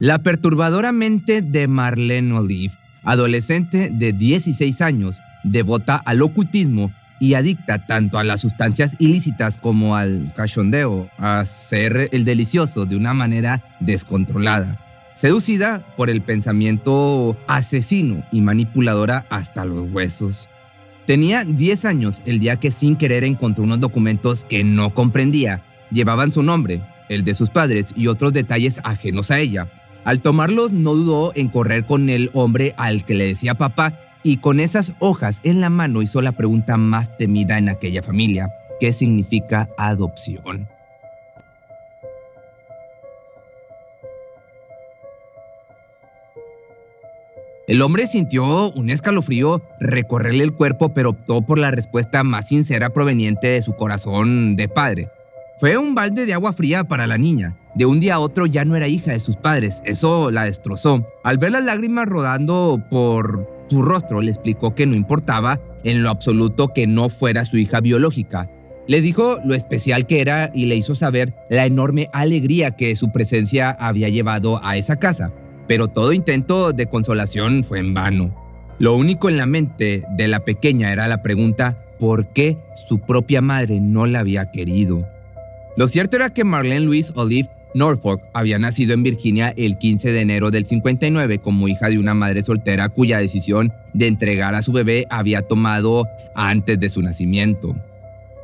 La perturbadora mente de Marlene Olive, adolescente de 16 años, devota al ocultismo y adicta tanto a las sustancias ilícitas como al cachondeo, a hacer el delicioso de una manera descontrolada. Seducida por el pensamiento asesino y manipuladora hasta los huesos. Tenía 10 años el día que sin querer encontró unos documentos que no comprendía. Llevaban su nombre, el de sus padres y otros detalles ajenos a ella. Al tomarlos no dudó en correr con el hombre al que le decía papá y con esas hojas en la mano hizo la pregunta más temida en aquella familia. ¿Qué significa adopción? El hombre sintió un escalofrío recorrerle el cuerpo, pero optó por la respuesta más sincera proveniente de su corazón de padre. Fue un balde de agua fría para la niña. De un día a otro ya no era hija de sus padres. Eso la destrozó. Al ver las lágrimas rodando por su rostro, le explicó que no importaba en lo absoluto que no fuera su hija biológica. Le dijo lo especial que era y le hizo saber la enorme alegría que su presencia había llevado a esa casa. Pero todo intento de consolación fue en vano. Lo único en la mente de la pequeña era la pregunta ¿por qué su propia madre no la había querido? Lo cierto era que Marlene Louise Olive Norfolk había nacido en Virginia el 15 de enero del 59 como hija de una madre soltera cuya decisión de entregar a su bebé había tomado antes de su nacimiento.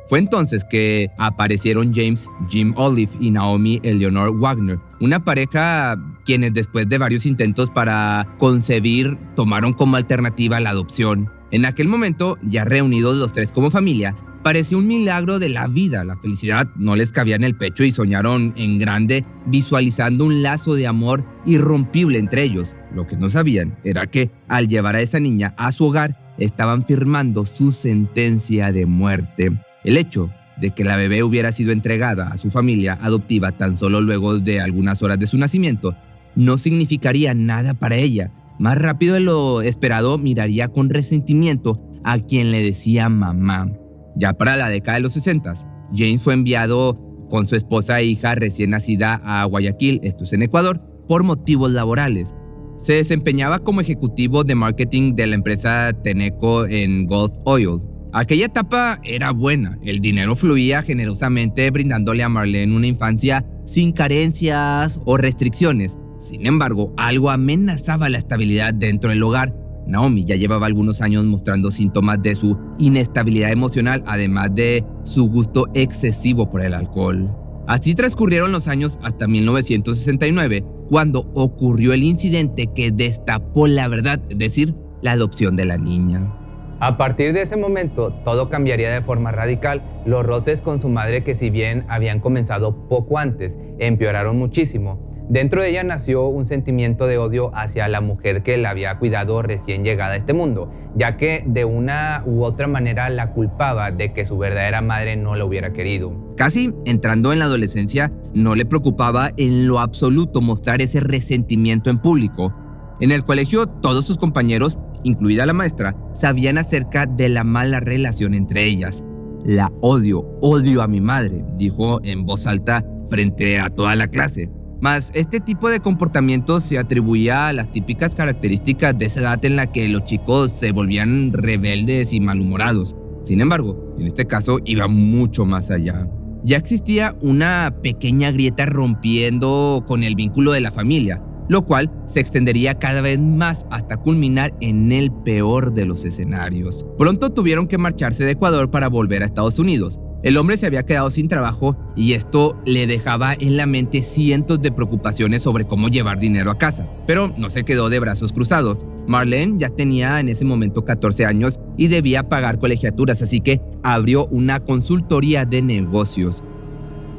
Fue entonces que aparecieron James Jim Olive y Naomi Eleanor Wagner, una pareja quienes después de varios intentos para concebir tomaron como alternativa la adopción. En aquel momento, ya reunidos los tres como familia, parecía un milagro de la vida. La felicidad no les cabía en el pecho y soñaron en grande visualizando un lazo de amor irrompible entre ellos. Lo que no sabían era que al llevar a esa niña a su hogar estaban firmando su sentencia de muerte. El hecho de que la bebé hubiera sido entregada a su familia adoptiva tan solo luego de algunas horas de su nacimiento no significaría nada para ella. Más rápido de lo esperado miraría con resentimiento a quien le decía mamá. Ya para la década de los 60, James fue enviado con su esposa e hija recién nacida a Guayaquil, esto es en Ecuador, por motivos laborales. Se desempeñaba como ejecutivo de marketing de la empresa Tenneco en Gulf Oil. Aquella etapa era buena, el dinero fluía generosamente brindándole a Marlene una infancia sin carencias o restricciones. Sin embargo, algo amenazaba la estabilidad dentro del hogar. Naomi ya llevaba algunos años mostrando síntomas de su inestabilidad emocional, además de su gusto excesivo por el alcohol. Así transcurrieron los años hasta 1969, cuando ocurrió el incidente que destapó la verdad, es decir, la adopción de la niña. A partir de ese momento, todo cambiaría de forma radical. Los roces con su madre, que si bien habían comenzado poco antes, empeoraron muchísimo. Dentro de ella nació un sentimiento de odio hacia la mujer que la había cuidado recién llegada a este mundo, ya que de una u otra manera la culpaba de que su verdadera madre no la hubiera querido. Casi entrando en la adolescencia, no le preocupaba en lo absoluto mostrar ese resentimiento en público. En el colegio, todos sus compañeros, incluida la maestra, sabían acerca de la mala relación entre ellas. La odio a mi madre, dijo en voz alta frente a toda la clase. Mas este tipo de comportamiento se atribuía a las típicas características de esa edad en la que los chicos se volvían rebeldes y malhumorados. Sin embargo, en este caso iba mucho más allá. Ya existía una pequeña grieta rompiendo con el vínculo de la familia, lo cual se extendería cada vez más hasta culminar en el peor de los escenarios. Pronto tuvieron que marcharse de Ecuador para volver a Estados Unidos. El hombre se había quedado sin trabajo y esto le dejaba en la mente cientos de preocupaciones sobre cómo llevar dinero a casa. Pero no se quedó de brazos cruzados. Marlene ya tenía en ese momento 14 años y debía pagar colegiaturas, así que abrió una consultoría de negocios.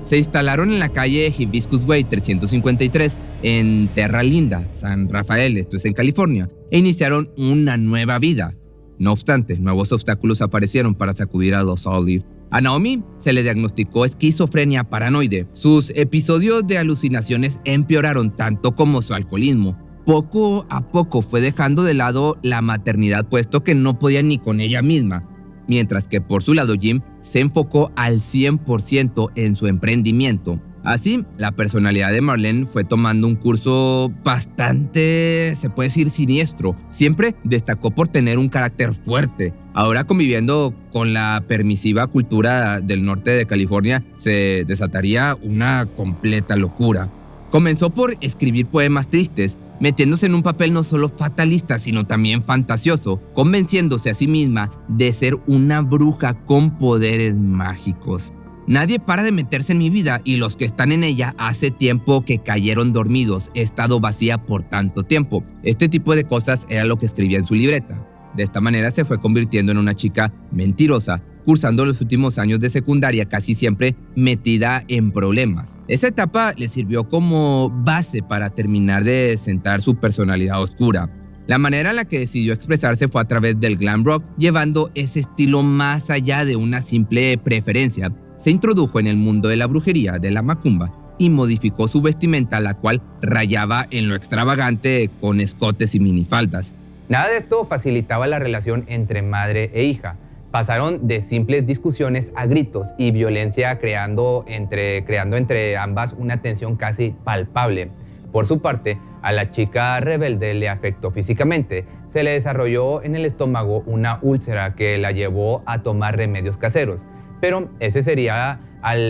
Se instalaron en la calle Hibiscus Way 353 en Terra Linda, San Rafael, esto es en California, e iniciaron una nueva vida. No obstante, nuevos obstáculos aparecieron para sacudir a los Olive. A Naomi se le diagnosticó esquizofrenia paranoide. Sus episodios de alucinaciones empeoraron tanto como su alcoholismo. Poco a poco fue dejando de lado la maternidad, puesto que no podía ni con ella misma. Mientras que por su lado Jim se enfocó al 100% en su emprendimiento. Así, la personalidad de Marlene fue tomando un curso bastante, se puede decir, siniestro. Siempre destacó por tener un carácter fuerte. Ahora, conviviendo con la permisiva cultura del norte de California, se desataría una completa locura. Comenzó por escribir poemas tristes, metiéndose en un papel no solo fatalista, sino también fantasioso, convenciéndose a sí misma de ser una bruja con poderes mágicos. Nadie para de meterse en mi vida y los que están en ella hace tiempo que cayeron dormidos. He estado vacía por tanto tiempo. Este tipo de cosas era lo que escribía en su libreta. De esta manera se fue convirtiendo en una chica mentirosa, cursando los últimos años de secundaria casi siempre metida en problemas. Esa etapa le sirvió como base para terminar de sentar su personalidad oscura. La manera en la que decidió expresarse fue a través del glam rock, llevando ese estilo más allá de una simple preferencia. Se introdujo en el mundo de la brujería, de la macumba, y modificó su vestimenta, la cual rayaba en lo extravagante con escotes y minifaldas. Nada de esto facilitaba la relación entre madre e hija. Pasaron de simples discusiones a gritos y violencia, creando entre ambas una tensión casi palpable. Por su parte, a la chica rebelde le afectó físicamente. Se le desarrolló en el estómago una úlcera que la llevó a tomar remedios caseros. Pero ese sería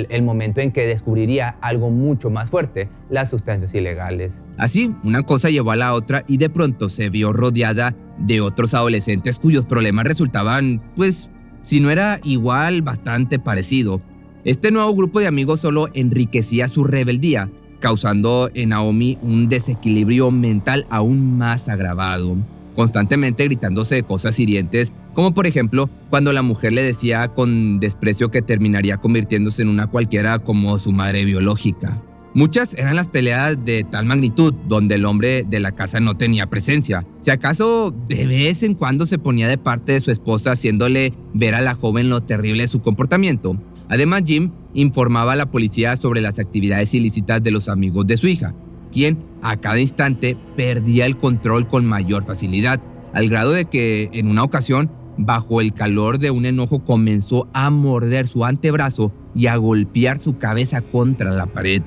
el momento en que descubriría algo mucho más fuerte: las sustancias ilegales. Así, una cosa llevó a la otra y de pronto se vio rodeada de otros adolescentes cuyos problemas resultaban, pues, si no era igual, bastante parecido. Este nuevo grupo de amigos solo enriquecía su rebeldía, causando en Naomi un desequilibrio mental aún más agravado, constantemente gritándose cosas hirientes, como por ejemplo cuando la mujer le decía con desprecio que terminaría convirtiéndose en una cualquiera como su madre biológica. Muchas eran las peleas de tal magnitud donde el hombre de la casa no tenía presencia. Si acaso de vez en cuando se ponía de parte de su esposa, haciéndole ver a la joven lo terrible de su comportamiento. Además, Jim informaba a la policía sobre las actividades ilícitas de los amigos de su hija, quien a cada instante perdía el control con mayor facilidad, al grado de que en una ocasión, bajo el calor de un enojo, comenzó a morder su antebrazo y a golpear su cabeza contra la pared.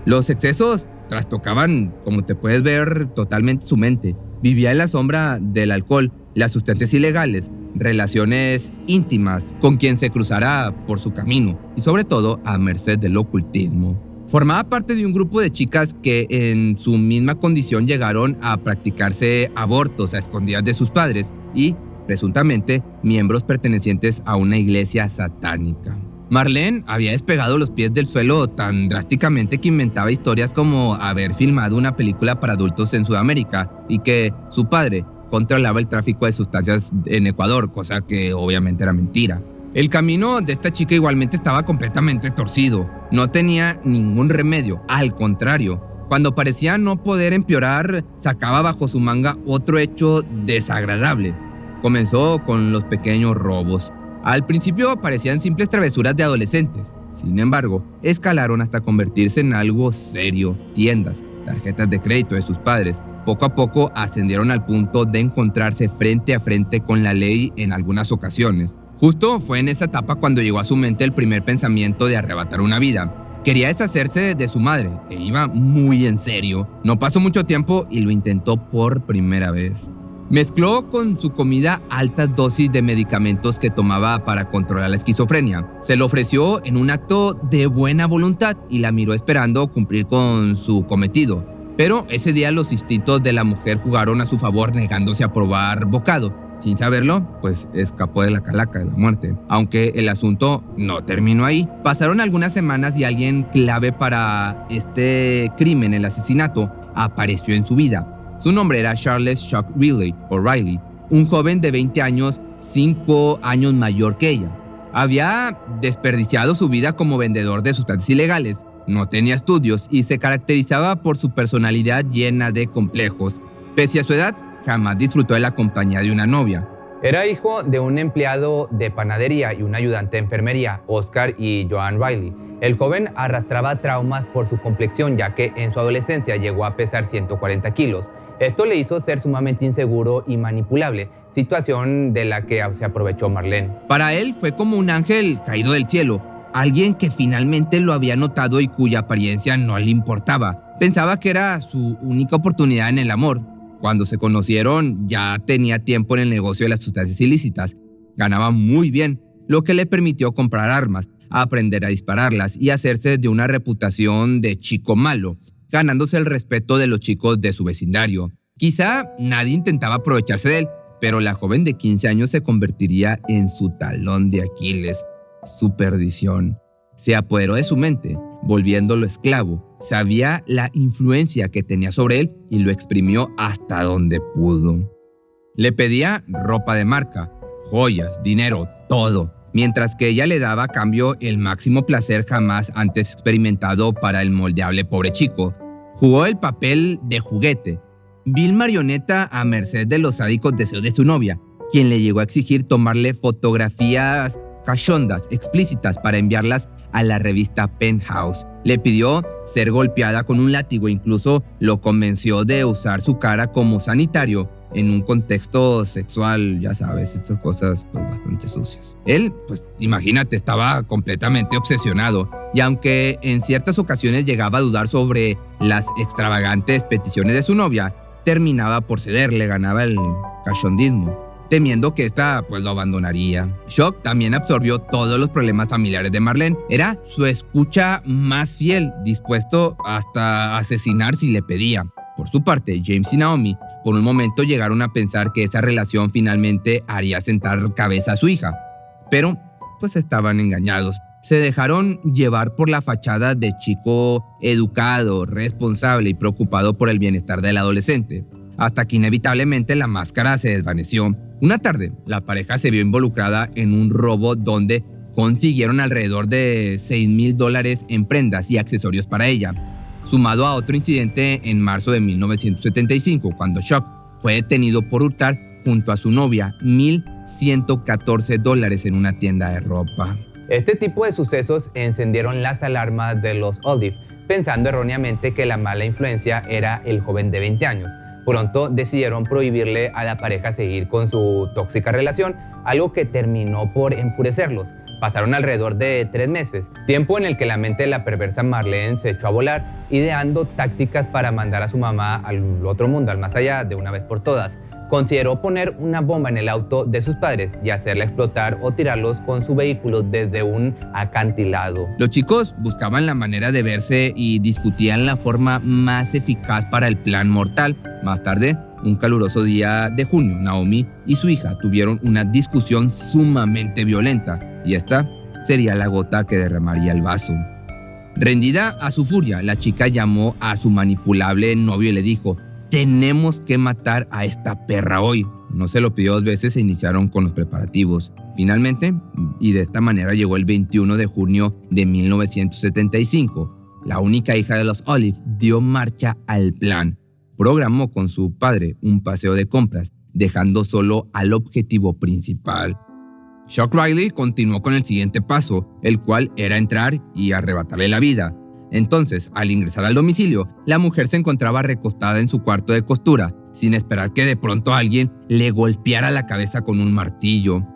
Los excesos trastocaban, como te puedes ver, totalmente su mente. Vivía en la sombra del alcohol, las sustancias ilegales, relaciones íntimas con quien se cruzara por su camino y sobre todo a merced del ocultismo. Formaba parte de un grupo de chicas que en su misma condición llegaron a practicarse abortos a escondidas de sus padres y, presuntamente, miembros pertenecientes a una iglesia satánica. Marlene había despegado los pies del suelo tan drásticamente que inventaba historias como haber filmado una película para adultos en Sudamérica y que su padre controlaba el tráfico de sustancias en Ecuador, cosa que obviamente era mentira. El camino de esta chica igualmente estaba completamente torcido. No tenía ningún remedio, al contrario. Cuando parecía no poder empeorar, sacaba bajo su manga otro hecho desagradable. Comenzó con los pequeños robos. Al principio parecían simples travesuras de adolescentes. Sin embargo, escalaron hasta convertirse en algo serio. Tiendas, tarjetas de crédito de sus padres, poco a poco ascendieron al punto de encontrarse frente a frente con la ley en algunas ocasiones. Justo fue en esa etapa cuando llegó a su mente el primer pensamiento de arrebatar una vida. Quería deshacerse de su madre e iba muy en serio. No pasó mucho tiempo y lo intentó por primera vez. Mezcló con su comida altas dosis de medicamentos que tomaba para controlar la esquizofrenia. Se lo ofreció en un acto de buena voluntad y la miró esperando cumplir con su cometido. Pero ese día los instintos de la mujer jugaron a su favor, negándose a probar bocado. Sin saberlo, pues escapó de la calaca de la muerte. Aunque el asunto no terminó ahí. Pasaron algunas semanas y alguien clave para este crimen, el asesinato, apareció en su vida. Su nombre era Charles Chuck Riley, un joven de 20 años, 5 años mayor que ella. Había desperdiciado su vida como vendedor de sustancias ilegales, no tenía estudios y se caracterizaba por su personalidad llena de complejos. Pese a su edad, jamás disfrutó de la compañía de una novia. Era hijo de un empleado de panadería y un ayudante de enfermería, Oscar y Joan Riley. El joven arrastraba traumas por su complexión, ya que en su adolescencia llegó a pesar 140 kilos. Esto le hizo ser sumamente inseguro y manipulable, situación de la que se aprovechó Marlene. Para él fue como un ángel caído del cielo. alguien que finalmente lo había notado y cuya apariencia no le importaba. Pensaba que era su única oportunidad en el amor. Cuando se conocieron, ya tenía tiempo en el negocio de las sustancias ilícitas. Ganaba muy bien, lo que le permitió comprar armas, aprender a dispararlas y hacerse de una reputación de chico malo, ganándose el respeto de los chicos de su vecindario. Quizá nadie intentaba aprovecharse de él, pero la joven de 15 años se convertiría en su talón de Aquiles, su perdición. Se apoderó de su mente, volviéndolo esclavo. Sabía la influencia que tenía sobre él y lo exprimió hasta donde pudo. Le pedía ropa de marca, joyas, dinero, todo, mientras que ella le daba a cambio el máximo placer jamás antes experimentado para el moldeable pobre chico. Jugó el papel de juguete, vil marioneta a merced de los sádicos deseos de su novia, quien le llegó a exigir tomarle fotografías cachondas, explícitas para enviarlas a la revista Penthouse. Le pidió ser golpeada con un látigo, incluso lo convenció de usar su cara como sanitario en un contexto sexual, ya sabes, estas cosas pues bastante sucias. Él, pues imagínate, estaba completamente obsesionado y aunque en ciertas ocasiones llegaba a dudar sobre las extravagantes peticiones de su novia, terminaba por ceder, le ganaba el cachondismo, temiendo que ésta pues lo abandonaría. Shock también absorbió todos los problemas familiares de Marlene. Era su escucha más fiel, dispuesto hasta a asesinar si le pedía. Por su parte, James y Naomi por un momento llegaron a pensar que esa relación finalmente haría sentar cabeza a su hija. Pero pues estaban engañados. Se dejaron llevar por la fachada de chico educado, responsable y preocupado por el bienestar del adolescente, hasta que inevitablemente la máscara se desvaneció. Una tarde, la pareja se vio involucrada en un robo donde consiguieron alrededor de $6,000 en prendas y accesorios para ella, sumado a otro incidente en marzo de 1975, cuando Shock fue detenido por hurtar junto a su novia $1,114 en una tienda de ropa. Este tipo de sucesos encendieron las alarmas de los Olive, pensando erróneamente que la mala influencia era el joven de 20 años. Pronto decidieron prohibirle a la pareja seguir con su tóxica relación, algo que terminó por enfurecerlos. Pasaron alrededor de 3 meses, tiempo en el que la mente de la perversa Marlene se echó a volar, ideando tácticas para mandar a su mamá al otro mundo, al más allá, de una vez por todas. Consideró poner una bomba en el auto de sus padres y hacerla explotar o tirarlos con su vehículo desde un acantilado. Los chicos buscaban la manera de verse y discutían la forma más eficaz para el plan mortal. Más tarde, un caluroso día de junio, Naomi y su hija tuvieron una discusión sumamente violenta y esta sería la gota que derramaría el vaso. Rendida a su furia, la chica llamó a su manipulable novio y le dijo: «Tenemos que matar a esta perra hoy». No se lo pidió 2 veces e iniciaron con los preparativos. Finalmente, y de esta manera llegó el 21 de junio de 1975. La única hija de los Olive dio marcha al plan. Programó con su padre un paseo de compras, dejando solo al objetivo principal. Shock Riley continuó con el siguiente paso, el cual era entrar y arrebatarle la vida. Entonces, al ingresar al domicilio, la mujer se encontraba recostada en su cuarto de costura, sin esperar que de pronto alguien le golpeara la cabeza con un martillo.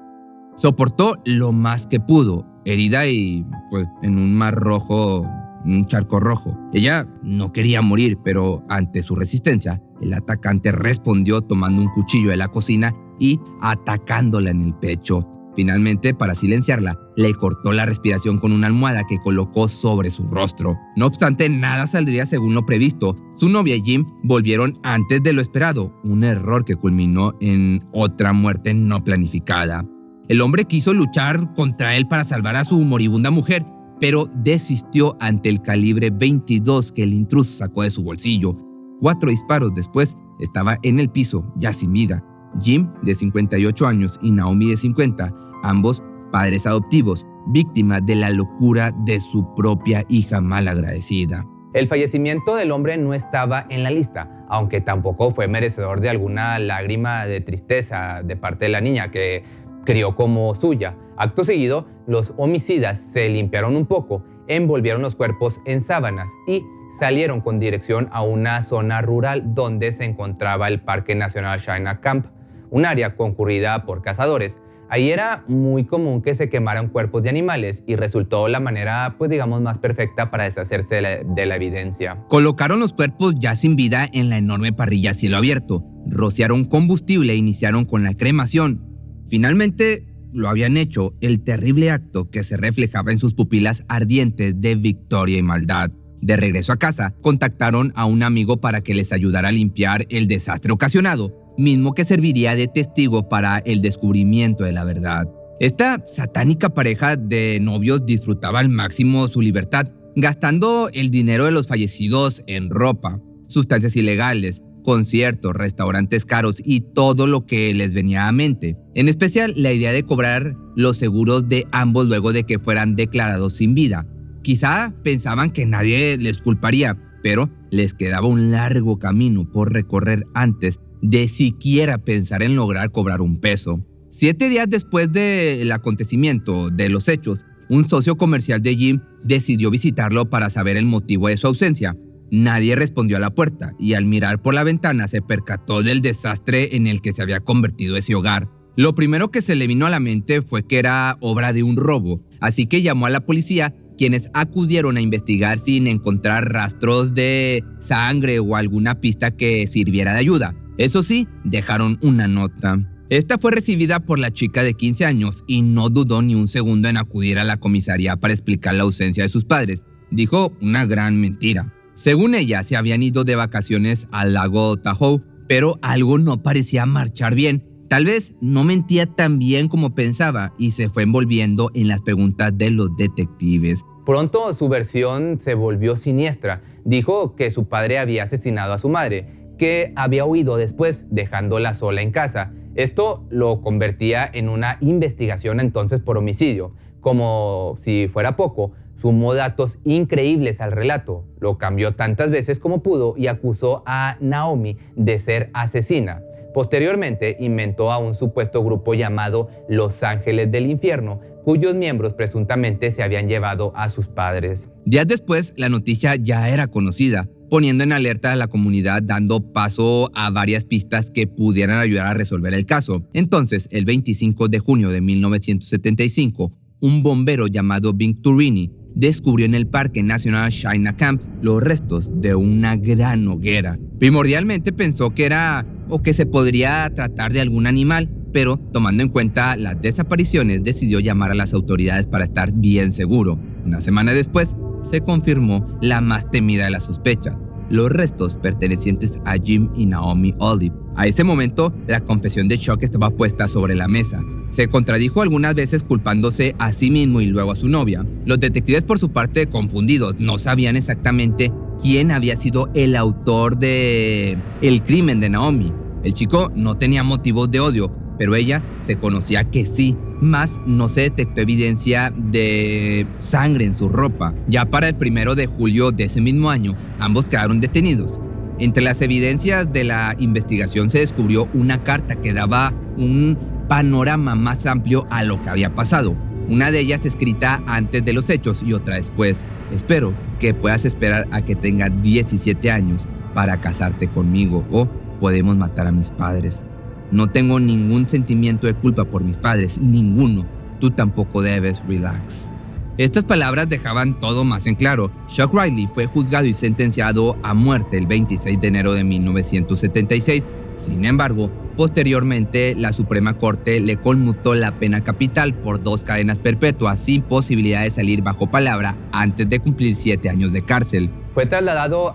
Soportó lo más que pudo, herida y pues en un mar rojo, un charco rojo. Ella no quería morir, pero ante su resistencia, el atacante respondió tomando un cuchillo de la cocina y atacándola en el pecho. Finalmente, para silenciarla, le cortó la respiración con una almohada que colocó sobre su rostro. No obstante, nada saldría según lo previsto. Su novia y Jim volvieron antes de lo esperado, un error que culminó en otra muerte no planificada. El hombre quiso luchar contra él para salvar a su moribunda mujer, pero desistió ante el calibre 22 que el intruso sacó de su bolsillo. 4 disparos después, estaba en el piso, ya sin vida. Jim, de 58 años, y Naomi, de 50, ambos padres adoptivos, víctimas de la locura de su propia hija malagradecida. El fallecimiento del hombre no estaba en la lista, aunque tampoco fue merecedor de alguna lágrima de tristeza de parte de la niña que crió como suya. Acto seguido, los homicidas se limpiaron un poco, envolvieron los cuerpos en sábanas y salieron con dirección a una zona rural donde se encontraba el Parque Nacional China Camp, un área concurrida por cazadores. Ahí era muy común que se quemaran cuerpos de animales y resultó la manera, pues digamos, más perfecta para deshacerse de la evidencia. Colocaron los cuerpos ya sin vida en la enorme parrilla a cielo abierto, rociaron combustible e iniciaron con la cremación. Finalmente lo habían hecho, el terrible acto que se reflejaba en sus pupilas ardientes de victoria y maldad. De regreso a casa, contactaron a un amigo para que les ayudara a limpiar el desastre ocasionado, mismo que serviría de testigo para el descubrimiento de la verdad. Esta satánica pareja de novios disfrutaba al máximo su libertad, gastando el dinero de los fallecidos en ropa, sustancias ilegales, conciertos, restaurantes caros y todo lo que les venía a mente. En especial, la idea de cobrar los seguros de ambos luego de que fueran declarados sin vida. Quizá pensaban que nadie les culparía, pero les quedaba un largo camino por recorrer antes de siquiera pensar en lograr cobrar un peso. 7 días después del acontecimiento de los hechos, un socio comercial de Jim decidió visitarlo para saber el motivo de su ausencia. Nadie respondió a la puerta y al mirar por la ventana se percató del desastre en el que se había convertido ese hogar. Lo primero que se le vino a la mente fue que era obra de un robo, así que llamó a la policía, quienes acudieron a investigar sin encontrar rastros de sangre o alguna pista que sirviera de ayuda. Eso sí, dejaron una nota. Esta fue recibida por la chica de 15 años y no dudó ni un segundo en acudir a la comisaría para explicar la ausencia de sus padres. Dijo una gran mentira. Según ella, se habían ido de vacaciones al lago Tahoe, pero algo no parecía marchar bien. Tal vez no mentía tan bien como pensaba y se fue envolviendo en las preguntas de los detectives. Pronto su versión se volvió siniestra. Dijo que su padre había asesinado a su madre, que había huido después, dejándola sola en casa. Esto lo convertía en una investigación entonces por homicidio. Como si fuera poco, sumó datos increíbles al relato, lo cambió tantas veces como pudo y acusó a Naomi de ser asesina. Posteriormente inventó a un supuesto grupo llamado Los Ángeles del Infierno, cuyos miembros presuntamente se habían llevado a sus padres. Días después, la noticia ya era conocida, poniendo en alerta a la comunidad, dando paso a varias pistas que pudieran ayudar a resolver el caso. Entonces, el 25 de junio de 1975, un bombero llamado Vin Turini descubrió en el Parque Nacional China Camp los restos de una gran hoguera. Primordialmente pensó que era o que se podría tratar de algún animal, pero tomando en cuenta las desapariciones decidió llamar a las autoridades para estar bien seguro. Una semana después se confirmó la más temida de las sospechas: los restos pertenecientes a Jim y Naomi Olive. A ese momento, la confesión de Chuck estaba puesta sobre la mesa. Se contradijo algunas veces culpándose a sí mismo y luego a su novia. Los detectives, por su parte, confundidos, no sabían exactamente quién había sido el autor del crimen de Naomi. El chico no tenía motivos de odio, pero ella se conocía que sí. Más no se detectó evidencia de sangre en su ropa. Ya para el 1 de julio de ese mismo año, ambos quedaron detenidos. Entre las evidencias de la investigación se descubrió una carta que daba un panorama más amplio a lo que había pasado. Una de ellas escrita antes de los hechos y otra después. Espero que puedas esperar a que tenga 17 años para casarte conmigo o podemos matar a mis padres. No tengo ningún sentimiento de culpa por mis padres, ninguno. Tú tampoco debes, relax. Estas palabras dejaban todo más en claro. Chuck Riley fue juzgado y sentenciado a muerte el 26 de enero de 1976. Sin embargo, posteriormente la Suprema Corte le conmutó la pena capital por 2 cadenas perpetuas sin posibilidad de salir bajo palabra antes de cumplir 7 años de cárcel. Fue trasladado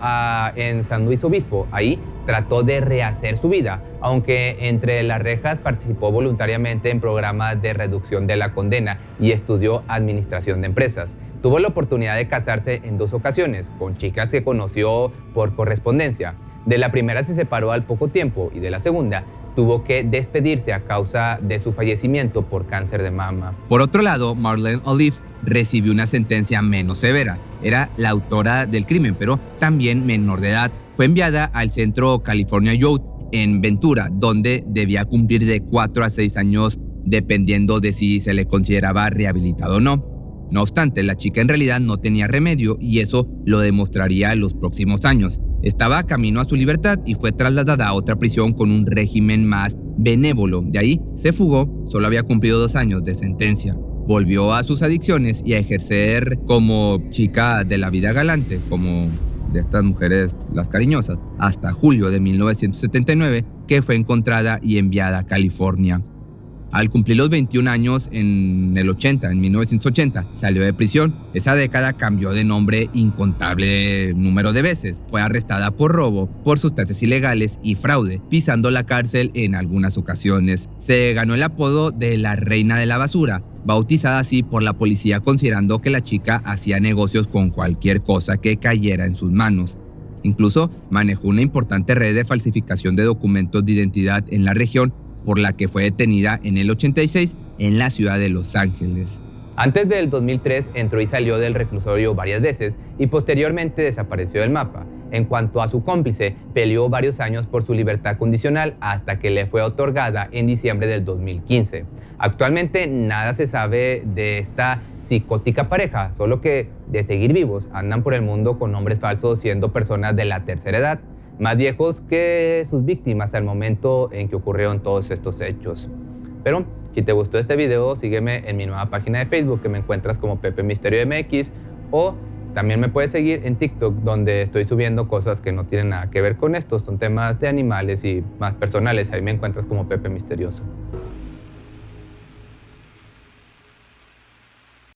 en San Luis Obispo. Ahí trató de rehacer su vida, aunque entre las rejas participó voluntariamente en programas de reducción de la condena y estudió administración de empresas. Tuvo la oportunidad de casarse en 2 ocasiones con chicas que conoció por correspondencia. De la primera se separó al poco tiempo y de la segunda tuvo que despedirse a causa de su fallecimiento por cáncer de mama. Por otro lado, Marlene Olive recibió una sentencia menos severa. Era la autora del crimen, pero también menor de edad. Fue enviada al Centro California Youth en Ventura, donde debía cumplir de 4 a 6 años dependiendo de si se le consideraba rehabilitado o no. No obstante, la chica en realidad no tenía remedio y eso lo demostraría en los próximos años. Estaba camino a su libertad y fue trasladada a otra prisión con un régimen más benévolo. De ahí se fugó, solo había cumplido 2 años de sentencia. Volvió a sus adicciones y a ejercer como chica de la vida galante, como de estas mujeres las cariñosas, hasta julio de 1979, que fue encontrada y enviada a California. Al cumplir los 21 años en 1980, salió de prisión. Esa década cambió de nombre incontable número de veces. Fue arrestada por robo, por sustancias ilegales y fraude, pisando la cárcel en algunas ocasiones. Se ganó el apodo de la Reina de la Basura, bautizada así por la policía considerando que la chica hacía negocios con cualquier cosa que cayera en sus manos. Incluso manejó una importante red de falsificación de documentos de identidad en la región, por la que fue detenida en el 86 en la ciudad de Los Ángeles. Antes del 2003 entró y salió del reclusorio varias veces y posteriormente desapareció del mapa. En cuanto a su cómplice, peleó varios años por su libertad condicional hasta que le fue otorgada en diciembre del 2015. Actualmente nada se sabe de esta psicótica pareja, solo que de seguir vivos andan por el mundo con nombres falsos siendo personas de la tercera edad, más viejos que sus víctimas al momento en que ocurrieron todos estos hechos. Pero si te gustó este video, sígueme en mi nueva página de Facebook, que me encuentras como Pepe Misterio MX, o también me puedes seguir en TikTok, donde estoy subiendo cosas que no tienen nada que ver con esto, son temas de animales y más personales. Ahí me encuentras como Pepe Misterioso.